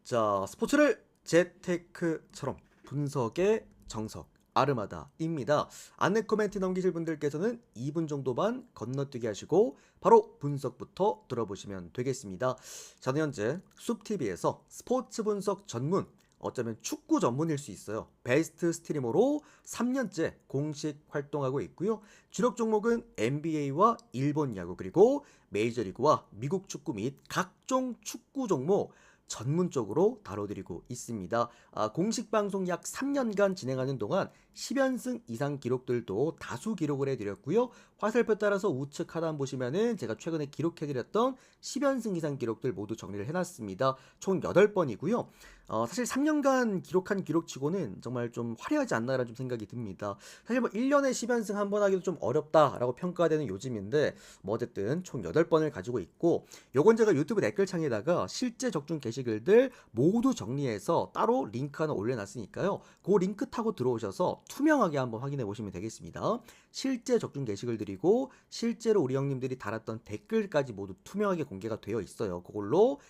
자, 스포츠를 재테크처럼 분석의 정석 아르마다입니다. 안내 코멘트 남기실 분들께서는 2분 정도만 건너뛰기 하시고 바로 분석부터 들어보시면 되겠습니다. 저는 현재 숲TV에서 스포츠 분석 전문, 어쩌면 축구 전문일 수 있어요. 베스트 스트리머로 3년째 공식 활동하고 있고요. 주력 종목은 NBA와 일본 야구, 그리고 메이저리그와 미국 축구 및 각종 축구 종목 전문적으로 다뤄드리고 있습니다. 공식 방송 약 3년간 진행하는 동안 10연승 이상 기록들도 다수 기록을 해드렸고요. 화살표 따라서 우측 하단 보시면은 제가 최근에 기록해드렸던 10연승 이상 기록들 모두 정리를 해놨습니다. 총 8번이고요. 사실 3년간 기록한 기록치고는 정말 좀 화려하지 않나라는 좀 생각이 듭니다. 사실 뭐 1년에 10연승 한 번 하기도 좀 어렵다라고 평가되는 요즘인데, 뭐 어쨌든 총 8번을 가지고 있고, 요건 제가 유튜브 댓글창에다가 실제 적중 게시글들 모두 정리해서 따로 링크 하나 올려놨으니까요. 그 링크 타고 들어오셔서 투명하게 한번 확인해 보시면 되겠습니다. 실제 적중 게시글들이고 실제로 우리 형님들이 달았던 댓글까지 모두 투명하게 공개가 되어 있어요. 그걸로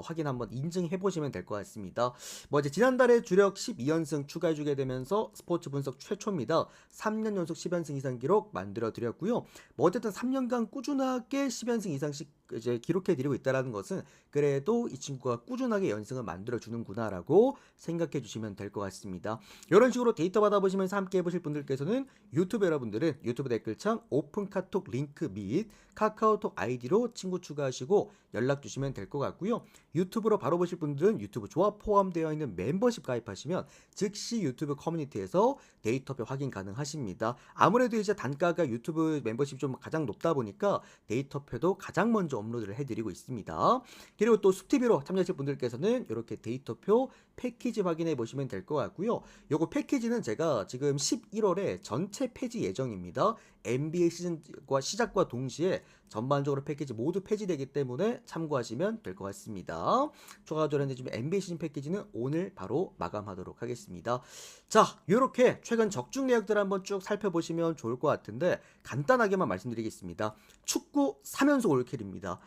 확인 한번 인증해 보시면 될 것 같습니다. 뭐 이제 지난달에 주력 12연승 추가해 주게 되면서 스포츠 분석 최초입니다. 3년 연속 10연승 이상 기록 만들어 드렸고요. 뭐 어쨌든 3년간 꾸준하게 10연승 이상씩 이제 기록해 드리고 있다라는 것은 그래도 이 친구가 꾸준하게 연승을 만들어 주는구나라고 생각해 주시면 될 것 같습니다. 이런 식으로 데이터 받아보시면서 함께 해보실 분들께서는 유튜브 여러분들은 유튜브 댓글창 오픈 카톡 링크 및 카카오톡 아이디로 친구 추가하시고 연락 주시면 될 것 같고요. 유튜브로 바로 보실 분들은 유튜브 조합 포함되어 있는 멤버십 가입하시면 즉시 유튜브 커뮤니티에서 데이터표 확인 가능하십니다. 아무래도 이제 단가가 유튜브 멤버십 좀 가장 높다 보니까 데이터표도 가장 먼저 업로드를 해드리고 있습니다. 그리고 또 숲TV로 참여하실 분들께서는 이렇게 데이터표 패키지 확인해 보시면 될 것 같고요. 요거 패키지는 제가 지금 11월에 전체 폐지 예정입니다. NBA 시즌과 시작과 동시에 전반적으로 패키지 모두 폐지되기 때문에 참고하시면 될 것 같습니다. 추가적으로 지금 NBA 시즌 패키지는 오늘 바로 마감하도록 하겠습니다. 자, 이렇게 최근 적중 내역들 한번 쭉 살펴보시면 좋을 것 같은데 간단하게만 말씀드리겠습니다. 축구 3연속 올킬입니다.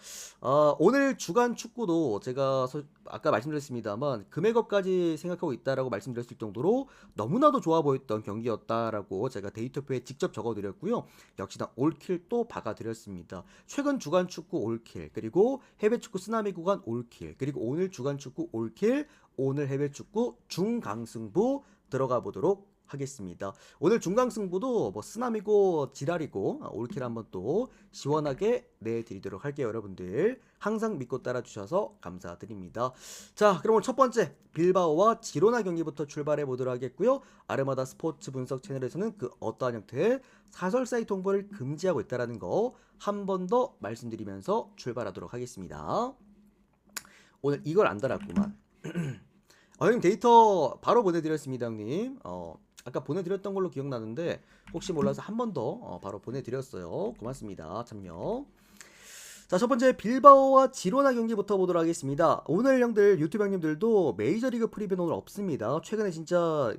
오늘 주간 축구도 제가 아까 말씀드렸습니다만 금액업까지 생각하고 있다라고 말씀드렸을 정도로 너무나도 좋아 보였던 경기였다라고 제가 데이터표에 직접 적어드렸고요. 역시나 올킬 또 박아드렸습니다. 최근 주간 축구 올킬, 그리고 해외 축구 쓰나미 구간 올킬, 그리고 오늘 주간 축구 올킬, 오늘 해외 축구 중강승부 들어가 보도록 하겠습니다. 오늘 중강승부도 뭐 쓰나미고 지랄이고 올킬 한번 또 시원하게 내드리도록 할게요. 여러분들 항상 믿고 따라주셔서 감사드립니다. 자, 그럼 오늘 첫 번째 빌바오와 지로나 경기부터 출발해 보도록 하겠고요. 아르마다 스포츠 분석 채널에서는 그 어떠한 형태의 사설 사이트 홍보를 금지하고 있다는 거 한 번 더 말씀드리면서 출발하도록 하겠습니다. 오늘 이걸 안 달았구만. 형님 데이터 바로 보내드렸습니다, 형님. 아까 보내드렸던 걸로 기억나는데 혹시 몰라서 한 번 더 바로 보내드렸어요. 고맙습니다. 참여. 자, 첫 번째 빌바오와 지로나 경기부터 보도록 하겠습니다. 오늘 형들 유튜브 형님들도 메이저리그 프리뷰는 오늘 없습니다. 최근에 진짜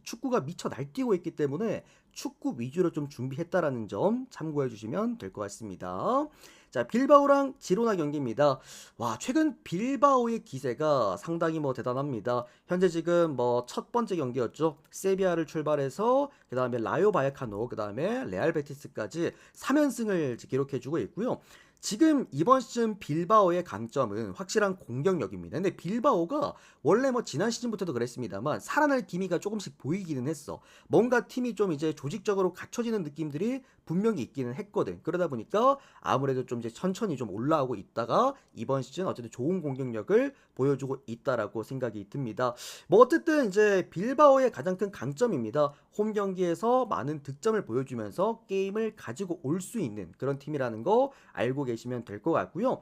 축구가 미쳐 날뛰고 있기 때문에 축구 위주로 좀 준비했다라는 점 참고해 주시면 될 것 같습니다. 자, 빌바오랑 지로나 경기입니다. 와, 최근 빌바오의 기세가 상당히 뭐 대단합니다. 현재 지금 뭐 첫 번째 경기였죠. 세비야를 출발해서 그 다음에 라요 바이카노, 그 다음에 레알 베티스까지 3연승을 기록해주고 있고요. 지금 이번 시즌 빌바오의 강점은 확실한 공격력입니다. 근데 빌바오가 원래 뭐 지난 시즌부터도 그랬습니다만 살아날 기미가 조금씩 보이기는 했어. 뭔가 팀이 좀 이제 조직적으로 갖춰지는 느낌들이 분명히 있기는 했거든. 그러다 보니까 아무래도 좀 이제 천천히 좀 올라오고 있다가 이번 시즌 어쨌든 좋은 공격력을 보여주고 있다라고 생각이 듭니다. 뭐 어쨌든 이제 빌바오의 가장 큰 강점입니다. 홈 경기에서 많은 득점을 보여주면서 게임을 가지고 올 수 있는 그런 팀이라는 거 알고 계시면 될 것 같고요.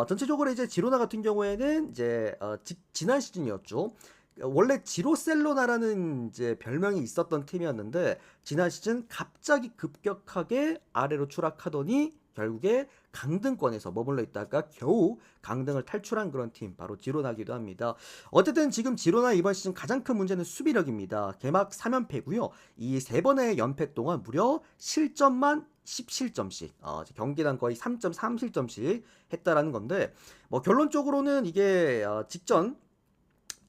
전체적으로 이제 지로나 같은 경우에는 이제 지난 시즌이었죠. 원래 지로셀로나라는 이제 별명이 있었던 팀이었는데 지난 시즌 갑자기 급격하게 아래로 추락하더니 결국에 강등권에서 머물러 있다가 겨우 강등을 탈출한 그런 팀 바로 지로나기도 합니다. 어쨌든 지금 지로나 이번 시즌 가장 큰 문제는 수비력입니다. 개막 3연패고요. 이 세 번의 연패 동안 무려 실점만 10실점씩 경기당 거의 3.3실점씩 했다라는 건데 뭐 결론적으로는 이게 직전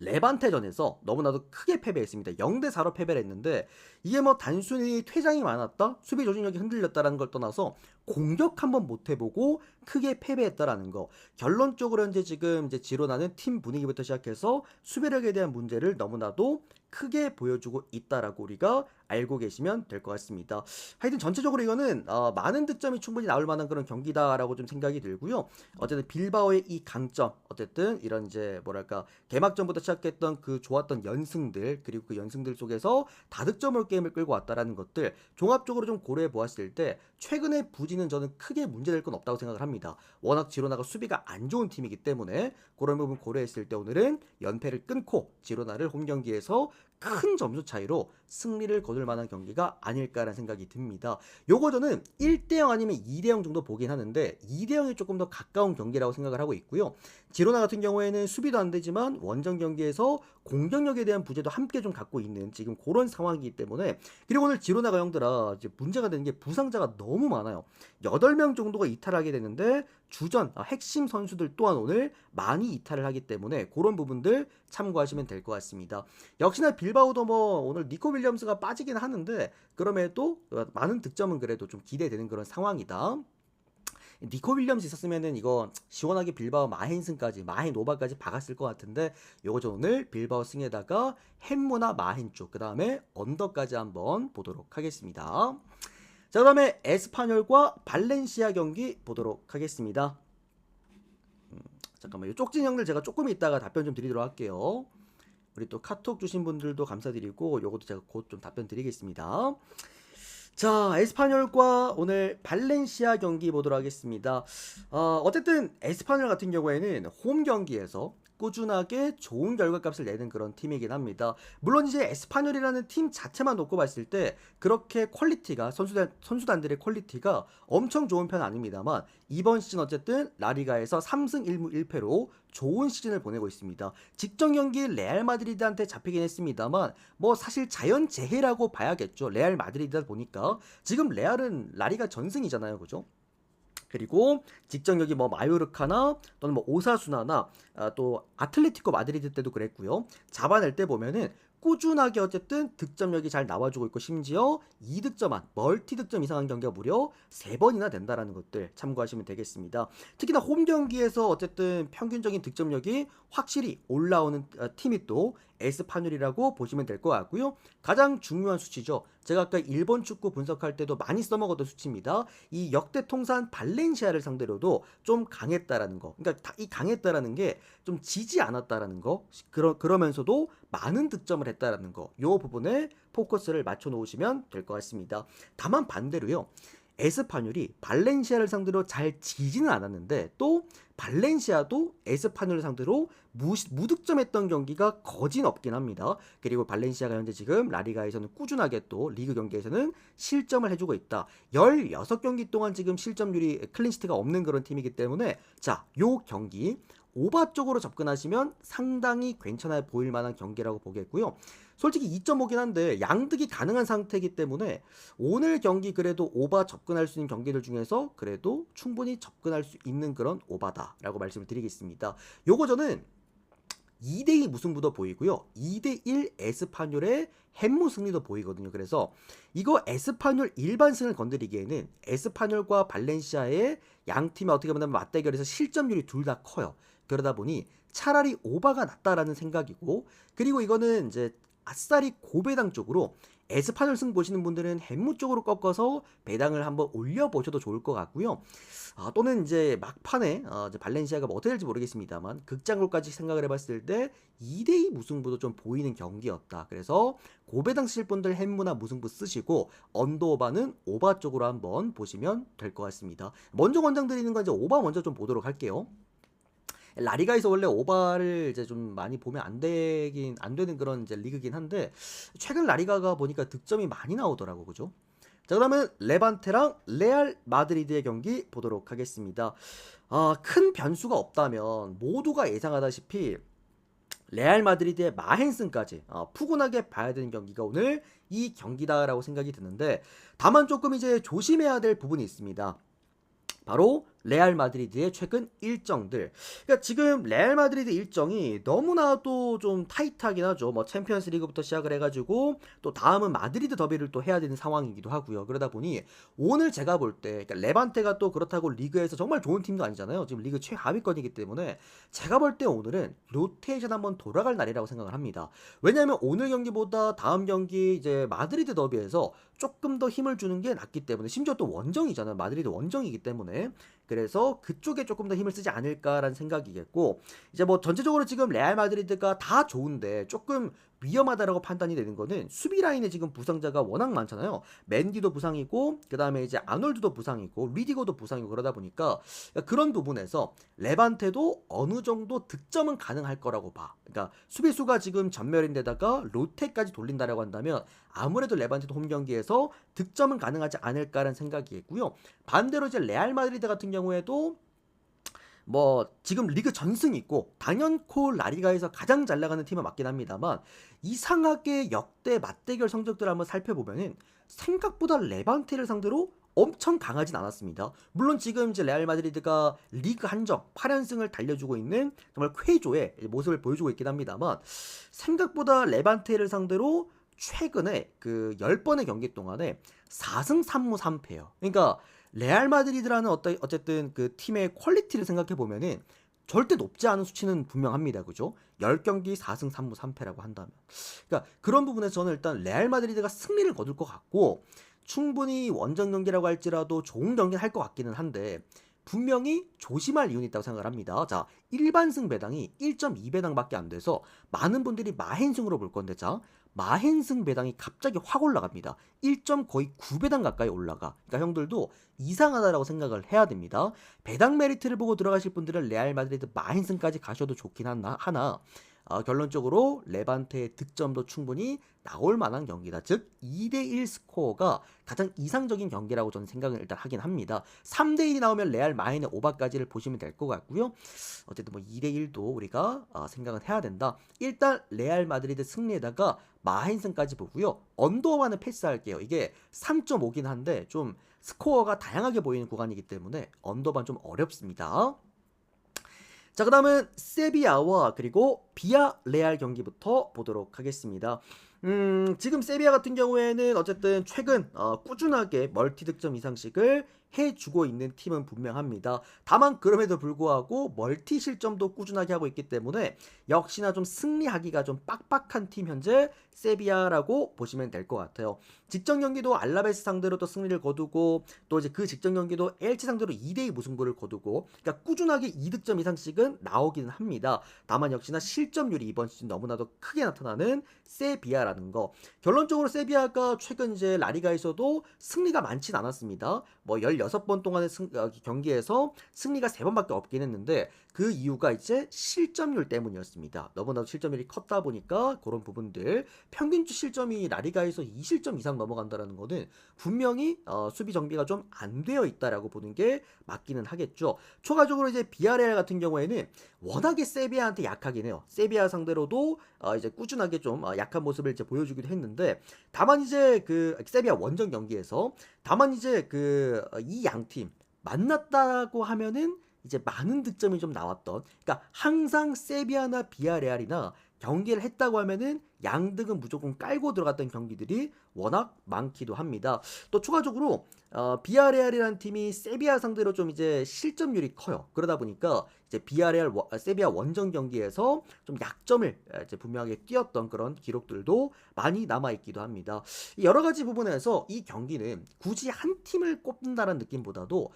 레반테전에서 너무나도 크게 패배했습니다. 0대4로 패배를 했는데 이게 뭐 단순히 퇴장이 많았다, 수비 조직력이 흔들렸다라는 걸 떠나서 공격 한번 못 해보고 크게 패배했다라는 거. 결론적으로 현재 지금 이제 지로나는 팀 분위기부터 시작해서 수비력에 대한 문제를 너무나도 크게 보여주고 있다라고 우리가 알고 계시면 될 것 같습니다. 하여튼 전체적으로 이거는 많은 득점이 충분히 나올 만한 그런 경기다라고 좀 생각이 들고요. 어쨌든 빌바오의 이 강점, 어쨌든 이런 이제 뭐랄까 개막전부터 시작했던 그 좋았던 연승들, 그리고 그 연승들 속에서 다득점으로 게임을 끌고 왔다라는 것들 종합적으로 좀 고려해 보았을 때 최근의 부진은 저는 크게 문제될 건 없다고 생각을 합니다. 워낙 지로나가 수비가 안 좋은 팀이기 때문에 그런 부분 고려했을 때 오늘은 연패를 끊고 지로나를 홈 경기에서 큰 점수 차이로 승리를 거둘 만한 경기가 아닐까라는 생각이 듭니다. 요거 저는 1대0 아니면 2대0 정도 보긴 하는데 2대0이 조금 더 가까운 경기라고 생각을 하고 있고요. 지로나 같은 경우에는 수비도 안 되지만 원정 경기에서 공격력에 대한 부재도 함께 좀 갖고 있는 지금 그런 상황이기 때문에, 그리고 오늘 지로나가 형들아 이제 문제가 되는 게 부상자가 너무 많아요. 8명 정도가 이탈하게 되는데 주전 핵심 선수들 또한 오늘 많이 이탈을 하기 때문에 그런 부분들 참고하시면 될 것 같습니다. 역시나 빌바오도 뭐 오늘 니코 윌리엄스가 빠지긴 하는데 그럼에도 많은 득점은 그래도 좀 기대되는 그런 상황이다. 니코 윌리엄스 있었으면은 이거 시원하게 빌바오 마헨승까지 마헨 노바까지 박았을 것 같은데 요거 저 오늘 빌바오 승에다가 햄무나 마헨 쪽 그 다음에 언더까지 한번 보도록 하겠습니다. 자, 그 다음에 에스파뇰과 발렌시아 경기 보도록 하겠습니다. 잠깐만 요 쪽진 형들 제가 조금 있다가 답변 좀 드리도록 할게요. 우리 또 카톡 주신 분들도 감사드리고 요것도 제가 곧 좀 답변 드리겠습니다. 자, 에스파뇰과 오늘 발렌시아 경기 보도록 하겠습니다. 어쨌든 에스파뇰 같은 경우에는 홈 경기에서 꾸준하게 좋은 결과값을 내는 그런 팀이긴 합니다. 물론 이제 에스파뇰이라는 팀 자체만 놓고 봤을 때 그렇게 퀄리티가 선수단들의 퀄리티가 엄청 좋은 편은 아닙니다만 이번 시즌 어쨌든 라리가에서 3승 1무 1패로 좋은 시즌을 보내고 있습니다. 직전 경기 레알 마드리드한테 잡히긴 했습니다만 뭐 사실 자연재해라고 봐야겠죠. 레알 마드리드다 보니까 지금 레알은 라리가 전승이잖아요, 그죠? 그리고 직전 경기 뭐 마요르카나 또는 뭐 오사수나나 또 아틀레티코 마드리드 때도 그랬고요. 잡아낼 때 보면은 꾸준하게 어쨌든 득점력이 잘 나와주고 있고 심지어 2득점한 멀티 득점 이상한 경기가 무려 3번이나 된다라는 것들 참고하시면 되겠습니다. 특히나 홈 경기에서 어쨌든 평균적인 득점력이 확실히 올라오는 팀이 또 에스파뇰이라고 보시면 될 것 같고요. 가장 중요한 수치죠. 제가 아까 일본 축구 분석할 때도 많이 써먹었던 수치입니다. 이 역대 통산 발렌시아를 상대로도 좀 강했다라는 거. 그러니까 이 강했다라는 게 좀 지지 않았다라는 거. 그러면서도 많은 득점을 했다라는 거. 요 부분에 포커스를 맞춰 놓으시면 될 것 같습니다. 다만 반대로요. 에스파뇰이 발렌시아를 상대로 잘 지지는 않았는데 또 발렌시아도 에스파뇰을 상대로 무득점했던 경기가 거진 없긴 합니다. 그리고 발렌시아가 현재 지금 라리가에서는 꾸준하게 또 리그 경기에서는 실점을 해주고 있다. 16경기 동안 지금 실점률이 클린시트가 없는 그런 팀이기 때문에 자, 요 경기 오바 쪽으로 접근하시면 상당히 괜찮아 보일 만한 경기라고 보겠고요. 솔직히 2.5긴 한데 양득이 가능한 상태이기 때문에 오늘 경기 그래도 오바 접근할 수 있는 경기들 중에서 그래도 충분히 접근할 수 있는 그런 오바다라고 말씀을 드리겠습니다. 요거 저는 2대2 무승부도 보이고요. 2대1 에스파뇰의 햄무 승리도 보이거든요. 그래서 이거 에스파뇰 일반승을 건드리기에는 에스파뇰과 발렌시아의 양 팀이 어떻게 보면 맞대결에서 실점률이 둘 다 커요. 그러다 보니 차라리 오바가 낫다라는 생각이고, 그리고 이거는 이제 아싸리 고배당 쪽으로 에스파뇰 승 보시는 분들은 햄무 쪽으로 꺾어서 배당을 한번 올려보셔도 좋을 것 같고요. 또는 이제 막판에 이제 발렌시아가 뭐 어떻게 될지 모르겠습니다만 극장골까지 생각을 해봤을 때 2대2 무승부도 좀 보이는 경기였다. 그래서 고배당 쓰실 분들 햄무나 무승부 쓰시고 언더오바는 오바 쪽으로 한번 보시면 될 것 같습니다. 먼저 권장드리는 건 이제 오바 먼저 좀 보도록 할게요. 라리가에서 원래 오바를 이제 좀 많이 보면 안 되는 그런 이제 리그긴 한데 최근 라리가가 보니까 득점이 많이 나오더라고, 그죠? 자, 그러면 레반테랑 레알 마드리드의 경기 보도록 하겠습니다. 큰 변수가 없다면 모두가 예상하다시피 레알 마드리드의 마헨슨까지 푸근하게 봐야 되는 경기가 오늘 이 경기다라고 생각이 드는데, 다만 조금 이제 조심해야 될 부분이 있습니다. 바로 레알 마드리드의 최근 일정들. 그러니까 지금 레알 마드리드 일정이 너무나도 좀 타이트하긴 하죠. 뭐 챔피언스 리그부터 시작을 해가지고 또 다음은 마드리드 더비를 또 해야 되는 상황이기도 하고요. 그러다 보니 오늘 제가 볼 때 그러니까 레반테가 또 그렇다고 리그에서 정말 좋은 팀도 아니잖아요. 지금 리그 최하위권이기 때문에 제가 볼 때 오늘은 로테이션 한번 돌아갈 날이라고 생각을 합니다. 왜냐하면 오늘 경기보다 다음 경기 이제 마드리드 더비에서 조금 더 힘을 주는 게 낫기 때문에 심지어 또 원정이잖아요. 마드리드 원정이기 때문에 그래서 그쪽에 조금 더 힘을 쓰지 않을까라는 생각이겠고 이제 뭐 전체적으로 지금 레알 마드리드가 다 좋은데 조금 위험하다라고 판단이 되는 거는 수비 라인에 지금 부상자가 워낙 많잖아요. 맨디도 부상이고 그다음에 이제 아놀드도 부상이고 리디거도 부상이고 그러다 보니까 그런 부분에서 레반테도 어느 정도 득점은 가능할 거라고 봐. 그러니까 수비수가 지금 전멸인데다가 로테까지 돌린다라고 한다면 아무래도 레반테도 홈 경기에서 득점은 가능하지 않을까라는 생각이겠고요. 반대로 이제 레알 마드리드 같은 경우에도 뭐 지금 리그 전승이 있고 당연코 라리가에서 가장 잘 나가는 팀은 맞긴 합니다만 이상하게 역대 맞대결 성적들을 한번 살펴보면은 생각보다 레반테를 상대로 엄청 강하진 않았습니다. 물론 지금 이제 레알 마드리드가 리그 한정 8연승을 달려주고 있는 정말 쾌조의 모습을 보여주고 있긴 합니다만 생각보다 레반테를 상대로 최근에 그 10번의 경기 동안에 4승 3무 3패예요. 그러니까 레알 마드리드라는 어쨌든 그 팀의 퀄리티를 생각해 보면은 절대 높지 않은 수치는 분명합니다. 그죠? 10경기 4승 3무 3패라고 한다면. 그러니까 그런 부분에서 저는 일단 레알 마드리드가 승리를 거둘 것 같고 충분히 원정 경기라고 할지라도 좋은 경기를 할 것 같기는 한데 분명히 조심할 이유는 있다고 생각을 합니다. 자, 일반승 배당이 1.2배당밖에 안 돼서 많은 분들이 마행승으로 볼 건데 자, 마행승 배당이 갑자기 확 올라갑니다. 1. 거의 9배당 가까이 올라가. 그러니까 형들도 이상하다라고 생각을 해야 됩니다. 배당 메리트를 보고 들어가실 분들은 레알 마드리드 마행승까지 가셔도 좋긴 하나 결론적으로 레반테의 득점도 충분히 나올 만한 경기다. 즉 2대1 스코어가 가장 이상적인 경기라고 저는 생각을 일단 하긴 합니다. 3대1이 나오면 레알 마인의 오바까지를 보시면 될 것 같고요. 어쨌든 뭐 2대1도 우리가 생각은 해야 된다. 일단 레알 마드리드 승리에다가 마헨승까지 보고요. 언더와는 패스할게요. 이게 3.5긴 한데 좀 스코어가 다양하게 보이는 구간이기 때문에 언더반 좀 어렵습니다. 자, 그 다음은 세비야와 그리고 비아레알 경기부터 보도록 하겠습니다. 지금 세비야 같은 경우에는 어쨌든 최근 꾸준하게 멀티 득점 이상씩을 해주고 있는 팀은 분명합니다. 다만 그럼에도 불구하고 멀티 실점도 꾸준하게 하고 있기 때문에 역시나 좀 승리하기가 좀 빡빡한 팀 현재 세비야라고 보시면 될 것 같아요. 직전 경기도 알라베스 상대로 또 승리를 거두고 또 이제 그 직전 경기도 엘치 상대로 2대2 무승부를 거두고 그러니까 꾸준하게 2득점 이상씩은 나오기는 합니다. 다만 역시나 실점률이 이번 시즌 너무나도 크게 나타나는 세비야라는 거. 결론적으로 세비야가 최근 이제 라리가에서도 승리가 많진 않았습니다. 뭐 16번 동안의 경기에서 승리가 3번밖에 없긴 했는데 그 이유가 이제 실점률 때문이었습니다. 너무나도 실점률이 컸다 보니까 그런 부분들 평균치 실점이 라리가에서 2실점 이상 넘어간다는 거는 분명히 수비 정비가 좀 안 되어 있다라고 보는 게 맞기는 하겠죠. 추가적으로 이제 비아레알 같은 경우에는 워낙에 세비야한테 약하긴 해요. 세비야 상대로도 이제 꾸준하게 좀 약한 모습을 이제 보여주기도 했는데 다만 이제 그 세비야 원정 경기에서 다만 이제 그 이 양팀 만났다고 하면은 이제 많은 득점이 좀 나왔던 그러니까 항상 세비야나 비아레알이나 경기를 했다고 하면은 양득은 무조건 깔고 들어갔던 경기들이 워낙 많기도 합니다. 또 추가적으로 비아레알이라는 팀이 세비야 상대로 좀 이제 실점률이 커요. 그러다 보니까 이제 비아레알 세비야 원정 경기에서 좀 약점을 이제 분명하게 띄었던 그런 기록들도 많이 남아 있기도 합니다. 여러 가지 부분에서 이 경기는 굳이 한 팀을 꼽는다는 느낌보다도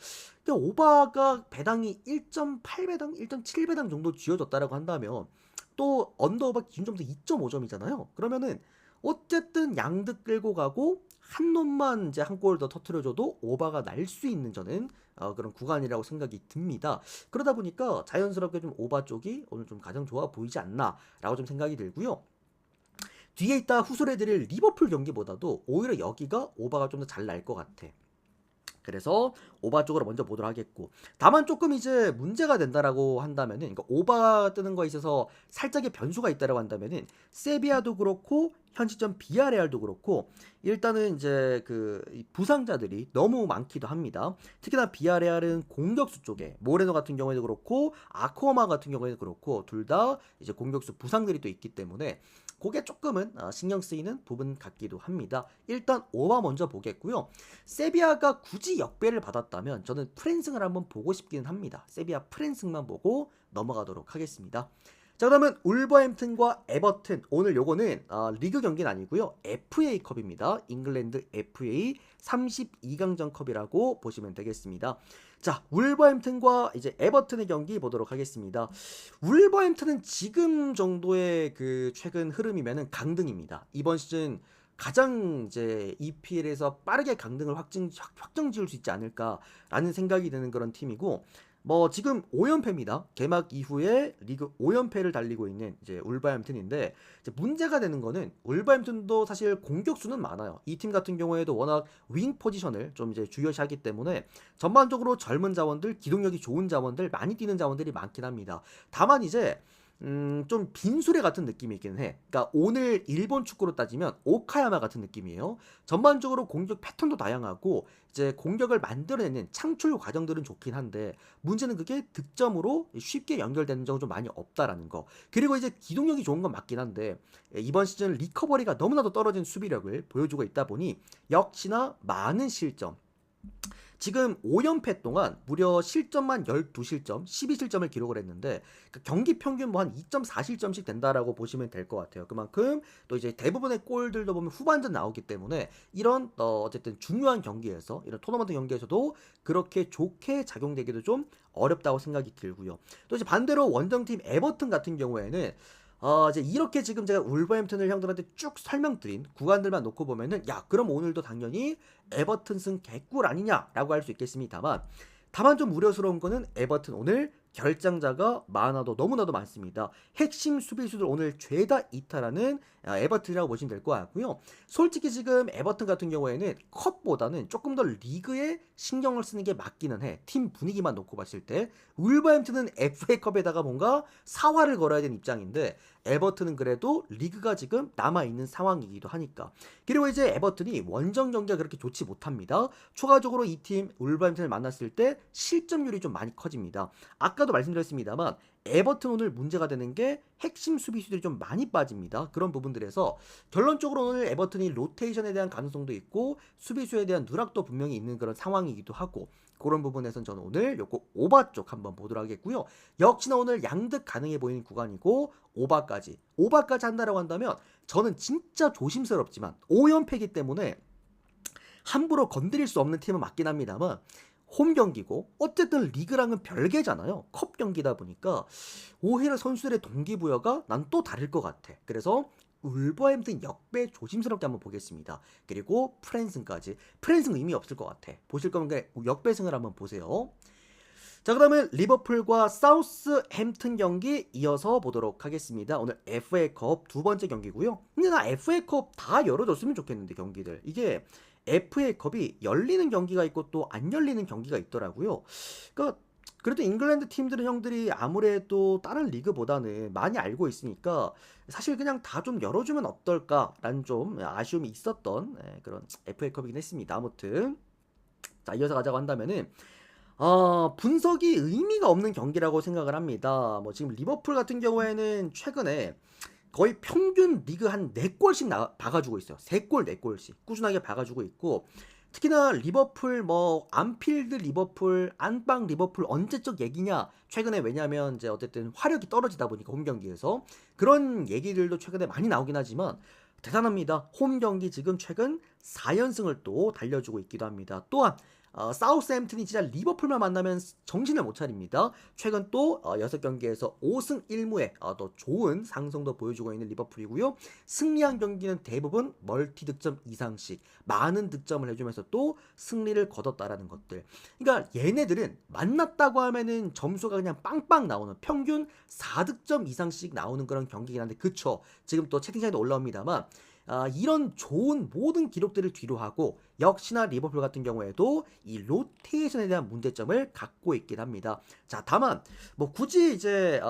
오바가 배당이 1.8배당, 1.7배당 정도 쥐어졌다라고 한다면 또 언더오버 기준 점수 2.5점이잖아요. 그러면은 어쨌든 양득 끌고 가고 한 놈만 이제 한 골 더 터트려줘도 오바가 날 수 있는 저는 그런 구간이라고 생각이 듭니다. 그러다 보니까 자연스럽게 좀 오바 쪽이 오늘 좀 가장 좋아 보이지 않나라고 좀 생각이 들고요. 뒤에 있다 후술해드릴 리버풀 경기보다도 오히려 여기가 오바가 좀 더 잘 날 것 같아. 그래서 오바 쪽으로 먼저 보도록 하겠고, 다만 조금 이제 문제가 된다라고 한다면은, 그러니까 오바 뜨는 거에 있어서 살짝의 변수가 있다라고 한다면은 세비야도 그렇고 현 시점 비아레알도 그렇고 일단은 이제 이 부상자들이 너무 많기도 합니다. 특히나 비아레알은 공격수 쪽에 모레노 같은 경우에도 그렇고 아쿠아마 같은 경우에도 그렇고 둘 다 이제 공격수 부상들이 또 있기 때문에 그게 조금은 신경 쓰이는 부분 같기도 합니다. 일단 오바 먼저 보겠고요. 세비야가 굳이 역배를 받았다면 저는 프랜승을 한번 보고 싶기는 합니다. 세비야 프랜승만 보고 넘어가도록 하겠습니다. 자, 그러면 울버햄튼과 에버튼, 오늘 요거는 리그 경기는 아니고요, FA컵입니다. 잉글랜드 FA 32강전 컵이라고 보시면 되겠습니다. 자, 울버햄튼과 이제 에버튼의 경기 보도록 하겠습니다. 울버햄튼은 지금 정도의 그 최근 흐름이면은 강등입니다. 이번 시즌 가장 이제 EPL에서 빠르게 강등을 확정 지을 수 있지 않을까라는 생각이 드는 그런 팀이고, 뭐 지금 5연패입니다. 개막 이후에 리그 5연패를 달리고 있는 이제 울버햄튼인데, 이제 문제가 되는 거는 울버햄튼도 사실 공격수는 많아요. 이 팀 같은 경우에도 워낙 윙 포지션을 좀 이제 주요시하기 때문에 전반적으로 젊은 자원들, 기동력이 좋은 자원들, 많이 뛰는 자원들이 많긴 합니다. 다만 이제 좀 빈수레 같은 느낌이 있기는 해. 그러니까 오늘 일본 축구로 따지면 오카야마 같은 느낌이에요. 전반적으로 공격 패턴도 다양하고 이제 공격을 만들어내는 창출 과정들은 좋긴 한데 문제는 그게 득점으로 쉽게 연결되는 점은 좀 많이 없다라는 거. 그리고 이제 기동력이 좋은 건 맞긴 한데 이번 시즌 리커버리가 너무나도 떨어진 수비력을 보여주고 있다 보니 역시나 많은 실점. 지금 5연패 동안 무려 실점만 12실점, 12실점을 기록을 했는데 경기 평균 뭐 한 2.4실점씩 된다라고 보시면 될 것 같아요. 그만큼 또 이제 대부분의 골들도 보면 후반전 나오기 때문에 이런 어쨌든 중요한 경기에서, 이런 토너먼트 경기에서도 그렇게 좋게 작용되기도 좀 어렵다고 생각이 들고요. 또 이제 반대로 원정팀 에버튼 같은 경우에는 이제 이렇게 지금 제가 울버햄튼을 형들한테 쭉 설명드린 구간들만 놓고 보면은 야, 그럼 오늘도 당연히 에버튼 승 개꿀 아니냐라고 할 수 있겠습니다만, 다만 좀 우려스러운 거는 에버튼 오늘 결장자가 많아도 너무나도 많습니다. 핵심 수비수들 오늘 죄다 이탈하는 에버튼이라고 보시면 될 것 같고요. 솔직히 지금 에버튼 같은 경우에는 컵보다는 조금 더 리그에 신경을 쓰는 게 맞기는 해. 팀 분위기만 놓고 봤을 때. 울버햄튼은 FA컵에다가 뭔가 사활을 걸어야 되는 입장인데 에버튼은 그래도 리그가 지금 남아있는 상황이기도 하니까. 그리고 이제 에버튼이 원정 경기가 그렇게 좋지 못합니다. 추가적으로 이 팀 울버햄튼을 만났을 때 실점률이 좀 많이 커집니다. 아까도 말씀드렸습니다만 에버튼 오늘 문제가 되는 게 핵심 수비수들이 좀 많이 빠집니다. 그런 부분들에서 결론적으로 오늘 에버튼이 로테이션에 대한 가능성도 있고 수비수에 대한 누락도 분명히 있는 그런 상황이기도 하고, 그런 부분에서는 저는 오늘 요거 오바 쪽 한번 보도록 하겠고요. 역시나 오늘 양득 가능해 보이는 구간이고 오바까지 한다라고 한다면 저는 진짜 조심스럽지만 5연패이기 때문에 함부로 건드릴 수 없는 팀은 맞긴 합니다만 홈 경기고 어쨌든 리그랑은 별개잖아요. 컵 경기다 보니까 오히려 선수들의 동기부여가 난 또 다를 것 같아. 그래서 울버햄튼 역배 조심스럽게 한번 보겠습니다. 그리고 프랜승까지. 프랜승 의미 없을 것 같아. 보실 거면 그냥 역배승을 한번 보세요. 자, 그러면 리버풀과 사우스햄튼 경기 이어서 보도록 하겠습니다. 오늘 FA컵 두 번째 경기고요. 근데 나 FA컵 다 열어줬으면 좋겠는데 경기들. 이게 FA컵이 열리는 경기가 있고 또 안 열리는 경기가 있더라고요. 그러니까 그래도 잉글랜드 팀들은 형들이 아무래도 다른 리그보다는 많이 알고 있으니까 사실 그냥 다 좀 열어주면 어떨까라는 좀 아쉬움이 있었던 그런 FA컵이긴 했습니다. 아무튼 자, 이어서 가자고 한다면은 분석이 의미가 없는 경기라고 생각을 합니다. 뭐 지금 리버풀 같은 경우에는 최근에 거의 평균 리그 한 4골씩 박아주고 있어요. 3골, 4골씩 꾸준하게 박아주고 있고, 특히나 리버풀 뭐 안필드 리버풀, 안방 리버풀 언제적 얘기냐? 최근에 왜냐면 이제 어쨌든 화력이 떨어지다 보니까 홈 경기에서 그런 얘기들도 최근에 많이 나오긴 하지만 대단합니다. 홈 경기 지금 최근 4연승을 또 달려주고 있기도 합니다. 또한 사우스햄튼이 진짜 리버풀만 만나면 정신을 못 차립니다. 최근 또 6경기에서 5승 1무에 더 좋은 상승도 보여주고 있는 리버풀이고요. 승리한 경기는 대부분 멀티 득점 이상씩 많은 득점을 해주면서 또 승리를 거뒀다라는 것들. 그러니까 얘네들은 만났다고 하면은 점수가 그냥 빵빵 나오는 평균 4득점 이상씩 나오는 그런 경기긴 한데, 그쵸? 지금 또 채팅창에도 올라옵니다만 이런 좋은 모든 기록들을 뒤로하고 역시나 리버풀 같은 경우에도 이 로테이션에 대한 문제점을 갖고 있긴 합니다. 자, 다만 뭐 굳이 이제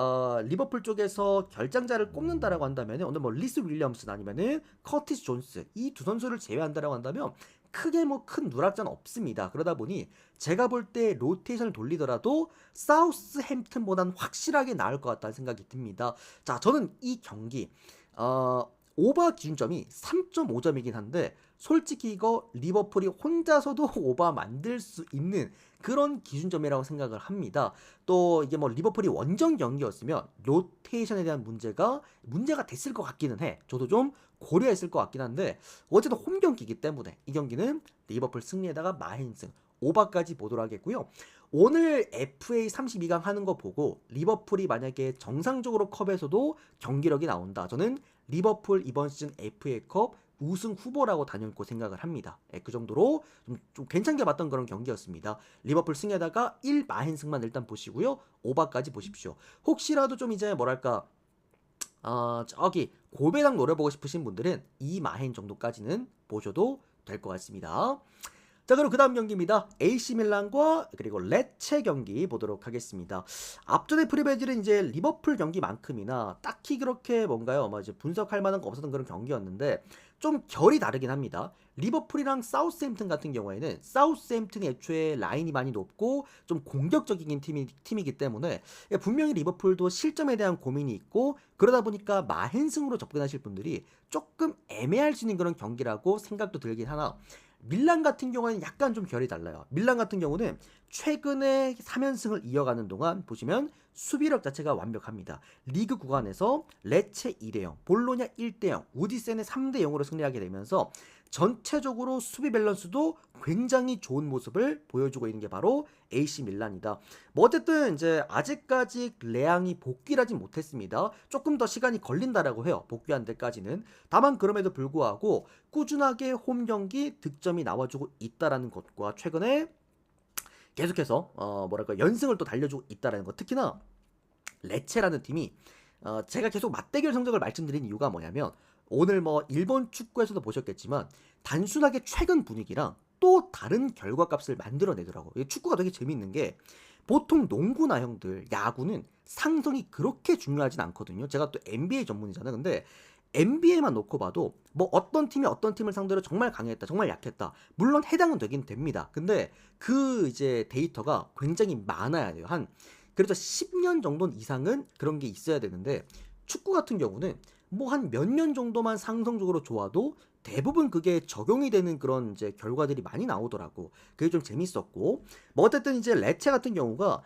리버풀 쪽에서 결장자를 꼽는다라고 한다면 오늘 뭐 리스 윌리엄슨 아니면은 커티스 존스 이 두 선수를 제외한다라고 한다면 크게 뭐 큰 누락자는 없습니다. 그러다 보니 제가 볼 때 로테이션을 돌리더라도 사우스햄튼보다는 확실하게 나을 것 같다는 생각이 듭니다. 자, 저는 이 경기 오바 기준점이 3.5점이긴 한데 솔직히 이거 리버풀이 혼자서도 오바 만들 수 있는 그런 기준점이라고 생각을 합니다. 또 이게 뭐 리버풀이 원정 경기였으면 로테이션에 대한 문제가 됐을 것 같기는 해. 저도 좀 고려했을 것 같긴 한데 어쨌든 홈 경기이기 때문에 이 경기는 리버풀 승리에다가 마행승 오바까지 보도록 하겠고요. 오늘 FA 32강 하는 거 보고 리버풀이 만약에 정상적으로 컵에서도 경기력이 나온다. 저는 리버풀 이번 시즌 FA컵 우승 후보라고 단연코 생각을 합니다. 그 정도로 좀 괜찮게 봤던 그런 경기였습니다. 리버풀 승에다가 1마행승만 일단 보시고요. 오바까지 보십시오. 혹시라도 좀 이제 뭐랄까 저기 고배당 노려보고 싶으신 분들은 2마행 정도까지는 보셔도 될 것 같습니다. 자, 그럼 그 다음 경기입니다. AC 밀란과 그리고 레체 경기 보도록 하겠습니다. 앞전에 프리베질은 이제 리버풀 경기만큼이나 딱히 그렇게 뭔가요? 이제 분석할 만한 거 없었던 그런 경기였는데 좀 결이 다르긴 합니다. 리버풀이랑 사우스햄튼 같은 경우에는 사우스햄튼이 애초에 라인이 많이 높고 좀 공격적인 팀이기 때문에 분명히 리버풀도 실점에 대한 고민이 있고 그러다 보니까 마헨승으로 접근하실 분들이 조금 애매할 수 있는 그런 경기라고 생각도 들긴 하나 밀란 같은 경우에는 약간 좀 결이 달라요. 밀란 같은 경우는 최근에 3연승을 이어가는 동안 보시면 수비력 자체가 완벽합니다. 리그 구간에서 레체 2대0, 볼로냐 1대0, 우디센의 3대0으로 승리하게 되면서 전체적으로 수비 밸런스도 굉장히 좋은 모습을 보여주고 있는 게 바로 AC 밀란이다. 뭐 어쨌든 이제 아직까지 레앙이 복귀를 하진 못했습니다. 조금 더 시간이 걸린다라고 해요. 복귀한 데까지는. 다만 그럼에도 불구하고 꾸준하게 홈 경기 득점이 나와주고 있다라는 것과 최근에 계속해서 뭐랄까 연승을 또 달려주고 있다라는 것. 특히나 레체라는 팀이 제가 계속 맞대결 성적을 말씀드린 이유가 뭐냐면 오늘 뭐 일본 축구에서도 보셨겠지만 단순하게 최근 분위기랑 또 다른 결과값을 만들어내더라고요. 축구가 되게 재밌는 게 보통 농구나 형들 야구는 상성이 그렇게 중요하진 않거든요. 제가 또 NBA 전문이잖아요. 근데 NBA만 놓고 봐도 뭐 어떤 팀이 어떤 팀을 상대로 정말 강했다, 정말 약했다. 물론 해당은 되긴 됩니다. 근데 그 이제 데이터가 굉장히 많아야 돼요. 그래도 10년 정도 이상은 그런 게 있어야 되는데 축구 같은 경우는 뭐 한 몇 년 정도만 상성적으로 좋아도 대부분 그게 적용이 되는 그런 이제 결과들이 많이 나오더라고. 그게 좀 재밌었고. 뭐 어쨌든 이제 레체 같은 경우가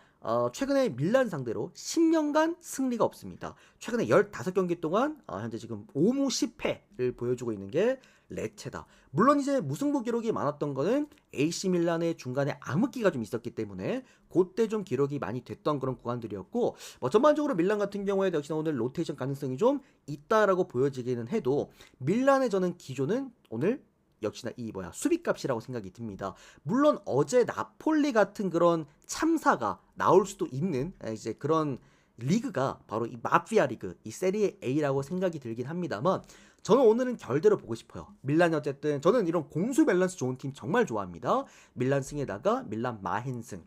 최근에 밀란 상대로 10년간 승리가 없습니다. 최근에 15경기 동안 현재 지금 5무 10패를 보여주고 있는 게 레체다. 물론 이제 무승부 기록이 많았던 거는 AC 밀란의 중간에 암흑기가 좀 있었기 때문에 그때 좀 기록이 많이 됐던 그런 구간들이었고 뭐 전반적으로 밀란 같은 경우에 역시나 오늘 로테이션 가능성이 좀 있다라고 보여지기는 해도 밀란의 저는 기조는 오늘 역시나 수비값이라고 생각이 듭니다. 물론 어제 나폴리 같은 그런 참사가 나올 수도 있는 이제 그런 리그가 바로 이 마피아 리그, 이 세리에 A라고 생각이 들긴 합니다만 저는 오늘은 결대로 보고 싶어요. 밀란이 어쨌든 저는 이런 공수 밸런스 좋은 팀 정말 좋아합니다. 밀란 승에다가 밀란 마헨승.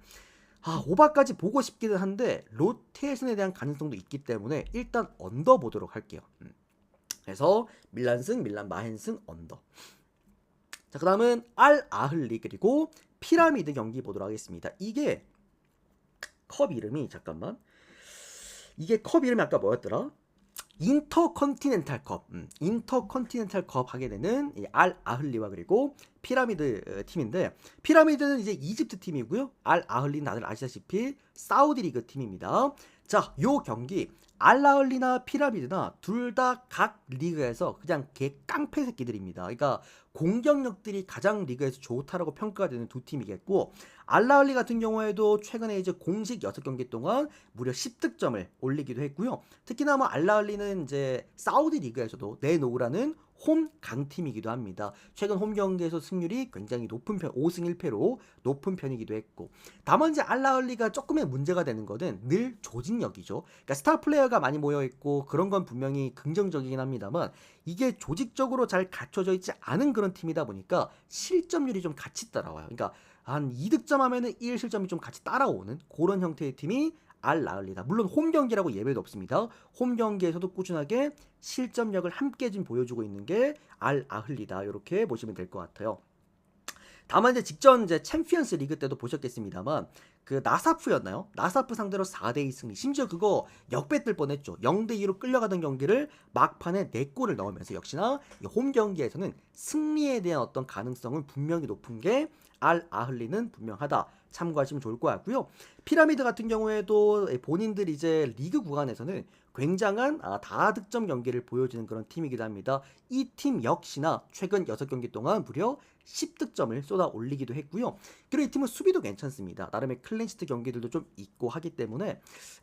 오바까지 보고 싶기는 한데 로테이션에 대한 가능성도 있기 때문에 일단 언더 보도록 할게요. 그래서 밀란 승, 밀란 마헨승 언더. 자, 그 다음은 알 아흘리 그리고 피라미드 경기 보도록 하겠습니다. 이게 컵 이름이 이게 컵 이름이 아까 뭐였더라? 인터컨티넨탈 컵, 인터컨티넨탈 컵 하게 되는 이 알 아흘리와 그리고 피라미드 팀인데 피라미드는 이제 이집트 팀이고요. 알 아흘리는 다들 아시다시피 사우디 리그 팀입니다. 자, 요 경기 알 아흘리나 피라미드나 둘 다 각 리그에서 그냥 개 깡패 새끼들입니다. 그러니까 공격력들이 가장 리그에서 좋다라고 평가가 되는 두 팀이겠고 알라흘리 같은 경우에도 최근에 이제 공식 6경기 동안 무려 10득점을 올리기도 했고요. 특히나 뭐 알라흘리는 이제 사우디 리그에서도 네노우라는 홈 강팀이기도 합니다. 최근 홈 경기에서 승률이 굉장히 높은 편, 5승 1패로 높은 편이기도 했고. 다만 이제 알라흘리가 조금의 문제가 되는 거는 늘 조직력이죠. 그러니까 스타 플레이어가 많이 모여 있고 그런 건 분명히 긍정적이긴 합니다만 이게 조직적으로 잘 갖춰져 있지 않은 그런 팀이다 보니까 실점률이 좀 같이 따라와요. 그러니까 한 2득점 하면은 1실점이 좀 같이 따라오는 그런 형태의 팀이 알라흘리다. 물론 홈 경기라고 예외도 없습니다. 홈 경기에서도 꾸준하게 실점력을 함께 좀 보여주고 있는 게 알아흘리다. 이렇게 보시면 될 것 같아요. 다만 이제 직전 이제 챔피언스 리그 때도 보셨겠습니다만 그 나사프였나요? 나사프 상대로 4대2 승리. 심지어 그거 역배 뜰 뻔했죠. 0대2로 끌려가던 경기를 막판에 4골을 넣으면서 역시나 홈 경기에서는 승리에 대한 어떤 가능성은 분명히 높은 게 알아흘리는 분명하다. 참고하시면 좋을 것 같고요. 피라미드 같은 경우에도 본인들 이제 리그 구간에서는 굉장한 다득점 경기를 보여주는 그런 팀이기도 합니다. 이 팀 역시나 최근 6경기 동안 무려 10득점을 쏟아 올리기도 했고요. 그리고 이 팀은 수비도 괜찮습니다. 나름의 클린시트 경기들도 좀 있고 하기 때문에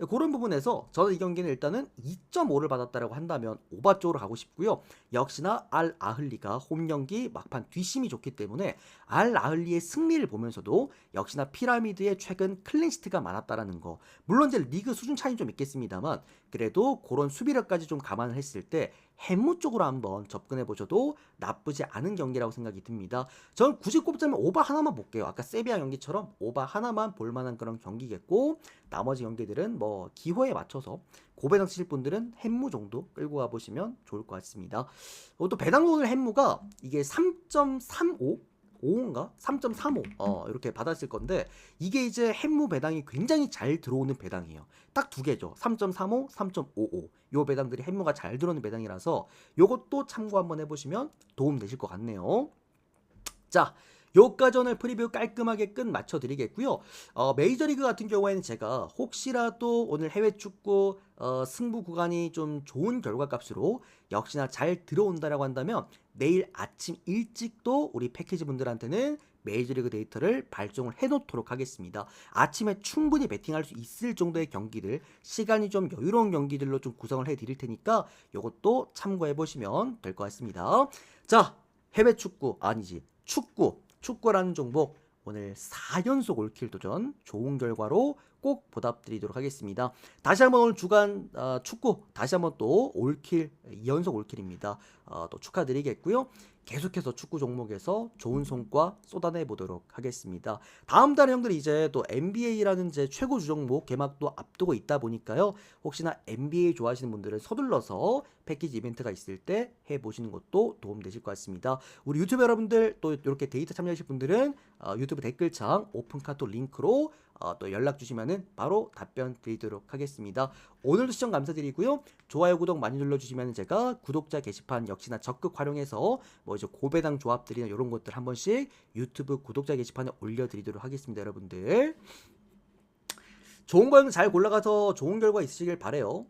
그런 부분에서 저는 이 경기는 일단은 2.5를 받았다라고 한다면 오바 쪽으로 가고 싶고요. 역시나 알아흘리가 홈 경기 막판 뒷심이 좋기 때문에 알아흘리의 승리를 보면서도 역시나 피라미드의 최근 클린시트가 많았다라는 거. 물론 이제 리그 수준 차이는 좀 있겠습니다만 그래도 그런 수비력까지 좀 감안을 했을 때 햄무 쪽으로 한번 접근해 보셔도 나쁘지 않은 경기라고 생각이 듭니다. 저는 굳이 꼽자면 오바 하나만 볼게요. 아까 세비야 경기처럼 오바 하나만 볼만한 그런 경기겠고 나머지 경기들은 뭐 기호에 맞춰서 고배당 쓰실 분들은 햄무 정도 끌고 가보시면 좋을 것 같습니다. 또 배당 오늘 햄무가 이게 3.35 5인가? 3.35 이렇게 받았을 건데 이게 이제 햄무 배당이 굉장히 잘 들어오는 배당이에요. 딱 두 개죠. 3.35, 3.55 요 배당들이 햄무가 잘 들어오는 배당이라서 요것도 참고 한번 해보시면 도움 되실 것 같네요. 자, 요까지 오늘 프리뷰 깔끔하게 끝 맞춰드리겠고요. 메이저리그 같은 경우에는 제가 혹시라도 오늘 해외 축구 승부 구간이 좀 좋은 결과값으로 역시나 잘 들어온다라고 한다면 내일 아침 일찍도 우리 패키지 분들한테는 메이저리그 데이터를 발송을 해놓도록 하겠습니다. 아침에 충분히 베팅할 수 있을 정도의 경기들, 시간이 좀 여유로운 경기들로 좀 구성을 해드릴 테니까 요것도 참고해보시면 될 것 같습니다. 자, 해외 축구 아니지 축구라는 종목 오늘 4연속 올킬 도전 좋은 결과로 꼭 보답드리도록 하겠습니다. 다시 한번 오늘 주간 축구 다시 한번 또 올킬 2연속 올킬입니다. 또 축하드리겠고요. 계속해서 축구 종목에서 좋은 성과 쏟아내 보도록 하겠습니다. 다음 달에 형들이 이제 또 NBA라는 제 최고 주종목 개막도 앞두고 있다 보니까요. 혹시나 NBA 좋아하시는 분들은 서둘러서 패키지 이벤트가 있을 때 해보시는 것도 도움되실 것 같습니다. 우리 유튜브 여러분들 또 이렇게 데이터 참여하실 분들은 유튜브 댓글창 오픈 카톡 링크로 또 연락 주시면은 바로 답변 드리도록 하겠습니다. 오늘도 시청 감사드리고요. 좋아요, 구독 많이 눌러주시면 제가 구독자 게시판 역시나 적극 활용해서 뭐 이제 고배당 조합들이나 이런 것들 한 번씩 유튜브 구독자 게시판에 올려드리도록 하겠습니다, 여러분들. 좋은 거 잘 골라가서 좋은 결과 있으시길 바래요.